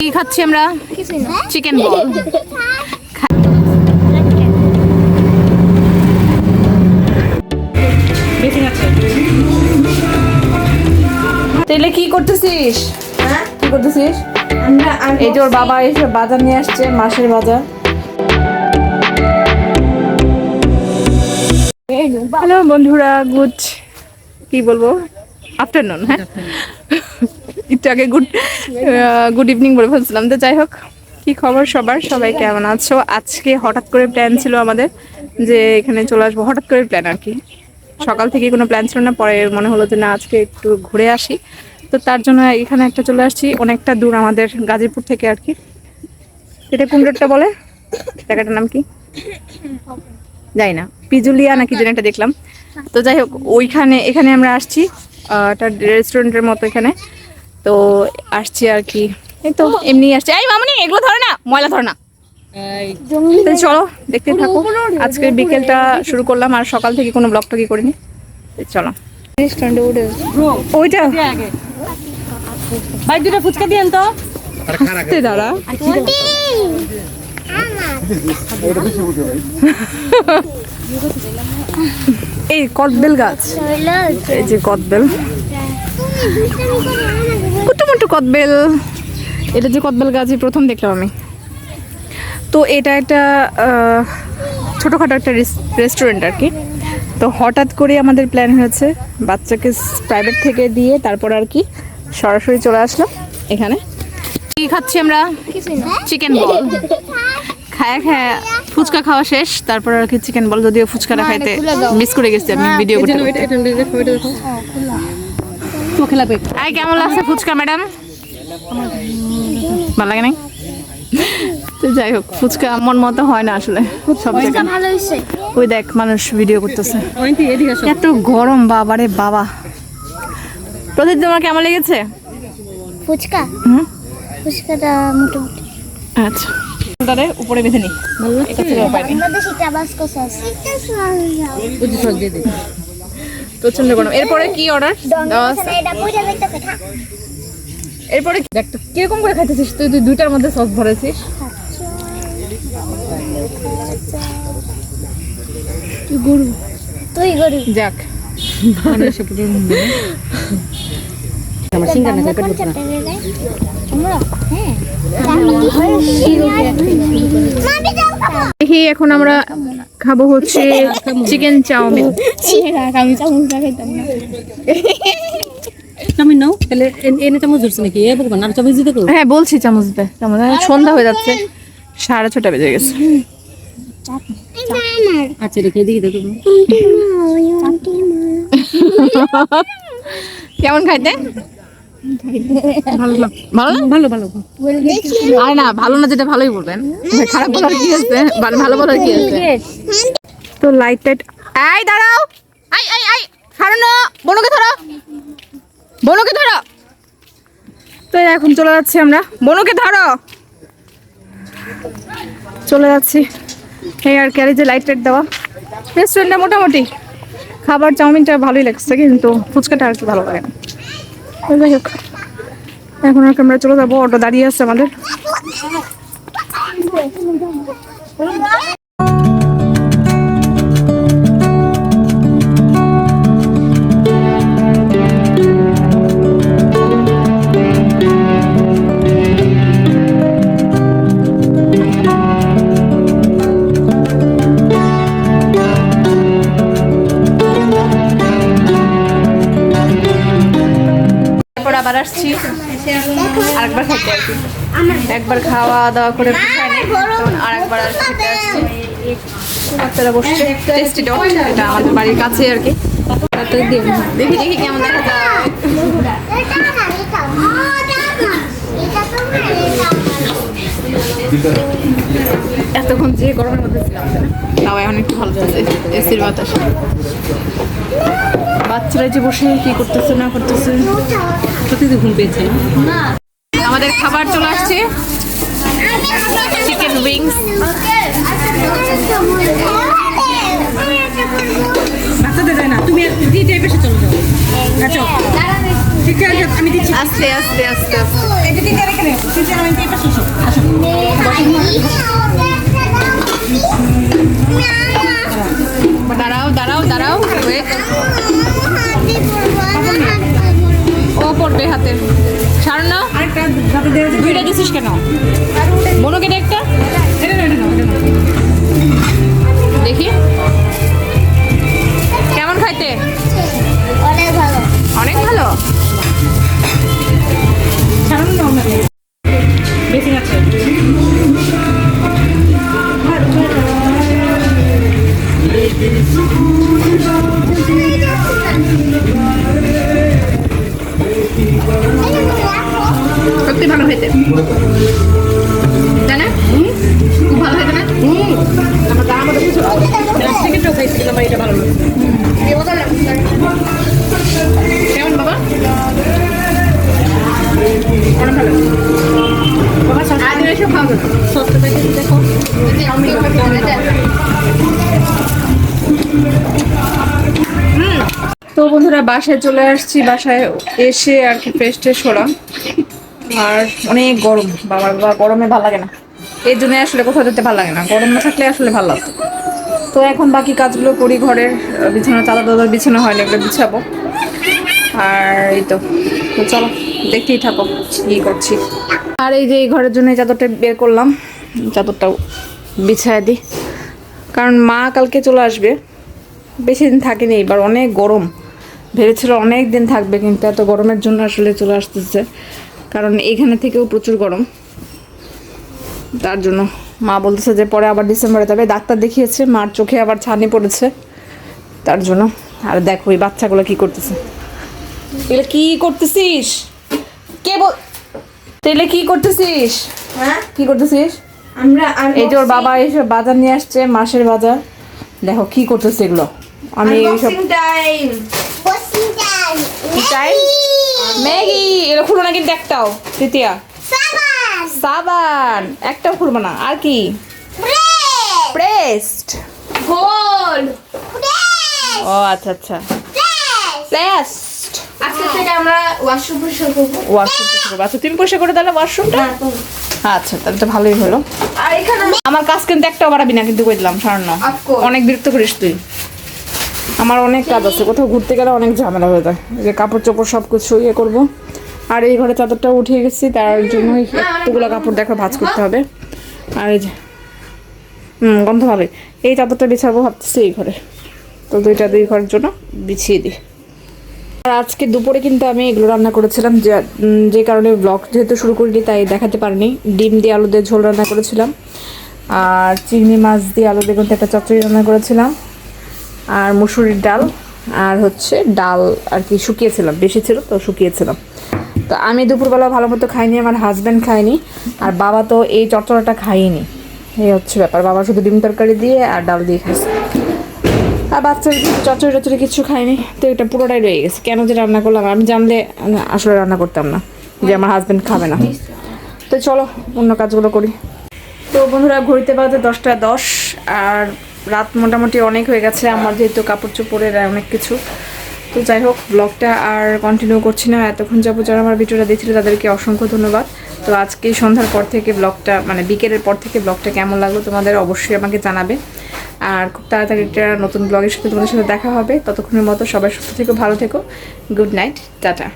কি খাচ্ছি আমরা? চিকেন বল। তাহলে কি করতেছিস? কি করতেছিস? এই যে ওর বাবা এসে বাজার নিয়ে আসছে, মাসের বাজার। হ্যালো বন্ধুরা, কি বলবো, আফটারনুন। হ্যাঁ, একটু আগে গুড ইভিনিং বলে ফেলছিলাম। তো যাই হোক, কি খবর সবার, সবাই কেমন আছো? আজকে হঠাৎ করে প্ল্যান ছিল আমাদের যে এখানে চলে আসবো, হঠাৎ করে প্ল্যান আর কি। সকাল থেকে কোনো প্ল্যান ছিল না, পরে মনে হলো যে না, আজকে একটু ঘুরে আসি। তো তার জন্য এখানে একটা চলে আসছি, অনেকটা দূর আমাদের গাজীপুর থেকে আর কি। এটা কোন রোডটা বলে, জায়গাটার নাম কি যাই না, পিজুলিয়া নাকি যেন একটা দেখলাম। তো যাই হোক, এখানে আমরা আসছি, একটা রেস্টুরেন্টের মতো এখানে। তো আসছি আর কি, এই তো এমনি আসছি। এই মামুনি, এগুলো ধরে না, ময়লা ধরে না। চলো দেখতে থাকো। আজকে বিকেলটা শুরু করলাম, আর সকাল থেকে কোনো ব্লগটা কি করিনি। চলো ওইটা ভাই, দুটো ফুচকা দিয়েন তো। দাঁড়া, এই কদবেল গাছ, এই যে কদবেল, মোটো কদবেল। এটা যে কদবেল গাছই প্রথম দেখলাম আমি। তো এটা একটা ছোটোখাটো একটা রেস্টুরেন্ট আর কি। তো হঠাৎ করে আমাদের প্ল্যান হয়েছে, বাচ্চাকে প্রাইভেট থেকে দিয়ে তারপর আর কি সরাসরি চলে আসলাম এখানে। কি খাচ্ছি আমরা? চিকেন বল। খায়া ফুচকা খাওয়া শেষ, তারপর আর কি চিকেন বল। যদিও ফুচকাটা খাইতে মিস করে গেছি আমি ভিডিও করতে। আই, কেমন লাগছে ফুচকা ম্যাডাম? ভালো লাগে না? তো যাই হোক, ফুচকা মন মতো হয় না আসলে সব জায়গায়। ওই দেখ, মানুষ ভিডিও করতেছে। এত গরম, বাবারে বাবা। প্রদীপ, তোমার কেমন লেগেছে ফুচকা? ফুচকাটা মোটামুটি। আচ্ছা, উপরে বেঁধে নি। প্রচন্ড গরম। এরপরে কি অর্ডার? এরপরে কিরকম করে খাইতেছিস তুই? দুইটার মধ্যে সস ভরেছিস। তুই গরু যাক, দেখি এখন আমরা খাবো হচ্ছে চিকেন চাউমিন। চাউমিন নাও তাহলে, এনে চামচ ধরছে নাকি? এ বলবেন আর চামচ দিতে। হ্যাঁ বলছি, চামচ দে। সন্ধ্যা হয়ে যাচ্ছে, 6:30 বেজে গেছে। আচ্ছা, রেখে দিই তো। কেমন খাইতে? ভালো ভালো ভালো। আর না, ভালো না যেটা ভালোই বলবেন, খারাপ বলার কি আছে, ভালো বলার কি আছে? তো লাইট টাইট, এই দাঁড়াও, আই আই আই, ছাড়ো, বনুকে ধরো, বনুকে ধরো। তো এখন চলে যাচ্ছি আমরা, বনুকে ধরো, চলে যাচ্ছি। এই আর কি, যে লাইট টাইট দেওয়া রেস্টুরেন্টটা মোটামুটি খাবার, চাউমিনটা ভালোই লাগছে, কিন্তু ফুচকাটা আর কি ভালো লাগে না। যাই হোক, এখন আর আমরা চলে যাবো, অটো দাঁড়িয়ে আছে আমাদের। আবার আসছি আরেকবার খাইতে আর কি। একবার খাওয়া দাওয়া করে আরেকবার খেতে আসছি। বাচ্চারা বসছে, টেস্টি ডগ, এটা আমাদের বাড়ির কাছে আর কি। দেখি দেখি কেমন দেখা যায়। এতক্ষণ যে গরমের মধ্যে ছিলাম, তাও এখন একটু ভালো লাগছে এসির বাতাস। বাচ্চারা যে বসে কি করতেছে না করতেছে, সত্যি ঘুম পেয়েছে। আমাদের খাবার চলে আসছে, চিকেন উইংস। বাচ্চাদের যায় না, তুমি এই টাইপের চলে যাও। আচ্ছা আস্তে আস্তে আস্তে আস্তে দাঁড়াও দাঁড়াও দাঁড়াও wait। ও পড়বে হাতে ছাড় না। দুইটা দিছিস কেন? মনো কেটে একটা দেখি কেমন খাইতে? অনেক ভালো। অনেক ভালো। সত্যি ভালো খেতে তাই না? খুব ভালো খেতে না? আমার গান মতো কিছু সেকেন্ডটাও খাইছিলাম এটা ভালো লাগে। কেমন বাবা? অনেক ভালো। বাবা সারাদিন এসব খাওয়া যাবে। সস্তা থেকে দেখো তো বন্ধুরা বাসায় চলে আসছি। বাসায় এসে আর কি ফ্রেশ ট্রেশ হলাম। আর অনেক গরম, বাবার বাবা গরমে ভালো লাগে না, এই জন্য আসলে কোথাও যেতে ভালো লাগে না। গরম না থাকলে আসলে ভালো লাগতো। তো এখন বাকি কাজগুলো করি, ঘরের বিছানা চাদর দাদর বিছানা হয়নি, এগুলো বিছাবো। আর এই তো তো চলো দেখতেই থাকো কি করছি। আর এই যে এই ঘরের জন্য এই চাদরটা বের করলাম, চাদরটাও বিছায় দিই, কারণ মা কালকে চলে আসবে। বেশি দিন থাকেনি, এবার অনেক গরম। ভেবেছিল অনেক দিন থাকবে, কিন্তু এত গরমের জন্য আসলে চলে আসতেছে, কারণ এইখানে থেকেও প্রচুর গরম। তার জন্য মা বলতেছে যে পরে আবার ডিসেম্বরে যাবে। ডাক্তার দেখিয়েছে, মার চোখে আবার ছানি পড়েছে, তার জন্য। আর দেখো এই বাচ্চাগুলো কি করতেছে। এগুলো কি করতেছিস? কে বল তাহলে কি করতেছিস? হ্যাঁ কি করতেছিস? আমরা এই যে ওর বাবা এইসব বাজার নিয়ে আসছে, মাসের বাজার। দেখো কি করতেছে এগুলো। আমি এইসব টাইম কি চাই? ম্যাগি। এগুলো খুলবো না কিন্তু একটাও। তৃতীয়া সাবান একটাও খুলবো না। আর কি? প্রেস্ট গোল ও আচ্ছা আচ্ছা প্রেস্ট। আজকে থেকে আমরা ওয়াশরুম পরিষ্কার করব। ওয়াশরুম করবো। আচ্ছা তুমি পয়সা করে তাহলে ওয়াশরুমটা। আচ্ছা তাহলে তো ভালোই হলো। আর এখানে আমার কাজ কিন্তু একটাও বাড়াবি না কিন্তু, কই দিলাম সারান্ন। Of course. অনেক বিরক্ত করিস তুই। আমার অনেক কাজ আছে, কোথাও ঘুরতে গেলে অনেক ঝামেলা হয়ে যায়। এই যে কাপড় চোপড় সব কিছু ইয়ে করবো। আর এই ঘরে চাদরটা উঠিয়ে গেছি, তার জন্য এতগুলো কাপড় দেখো ভাঁজ করতে হবে। আর এই যে গন্ধ ভাবে। এই চাদরটা বিছাবো ভাবতেছি এই ঘরে। তো দুই ঘরের জন্য বিছিয়ে দিই। আর আজকে দুপুরে কিন্তু আমি এগুলো রান্না করেছিলাম, যে কারণে ব্লগ যেহেতু শুরু করিনি তাই দেখাতে পারিনি। ডিম দিয়ে আলু দিয়ে ঝোল রান্না করেছিলাম, আর চিংড়ি মাছ দিয়ে আলু বেগুন দিয়ে একটা চচ্চড়ি রান্না করেছিলাম, আর মুসুরির ডাল, আর হচ্ছে ডাল আর কি শুকিয়েছিলাম, বেশি ছিল তো শুকিয়েছিলাম। তো আমি দুপুরবেলা ভালো মতো খাইনি, আমার হাজব্যান্ড খায়নি, আর বাবা তো এই চচ্চড়াটা খাইনি। এই হচ্ছে ব্যাপার, বাবা শুধু ডিম তরকারি দিয়ে আর ডাল দিয়ে খাইছে। আর বাচ্চা চচ্চড়ি টচ্চড়ি কিছু খায়নি, তো এটা পুরোটাই রয়ে গেছে। কেন যে রান্না করলাম, আমি জানলে আসলে রান্না করতাম না, যে আমার হাজব্যান্ড খাবে না। তো চলো অন্য কাজগুলো করি। তো বন্ধুরা ঘড়িতে বাজে 10টা 10, আর রাত মোটামুটি অনেক হয়ে গেছে আমার, যেহেতু কাপড় চোপড়ের অনেক কিছু। তো যাই হোক ব্লগটা আর কন্টিনিউ করছি না। এতক্ষণ যারা আমার ভিডিওটা দেখছিল তাদেরকে অসংখ্য ধন্যবাদ। তো আজকে সন্ধ্যার পর থেকে ব্লগটা, মানে বিকেলের পর থেকে ব্লগটা কেমন লাগলো তোমাদের অবশ্যই আমাকে জানাবে। আর খুব তাড়াতাড়ি একটা নতুন ব্লগের সাথে তোমাদের সাথে দেখা হবে। ততক্ষণের মতো সবাই সুস্থ থেকো, ভালো থেকো। Good night, tata.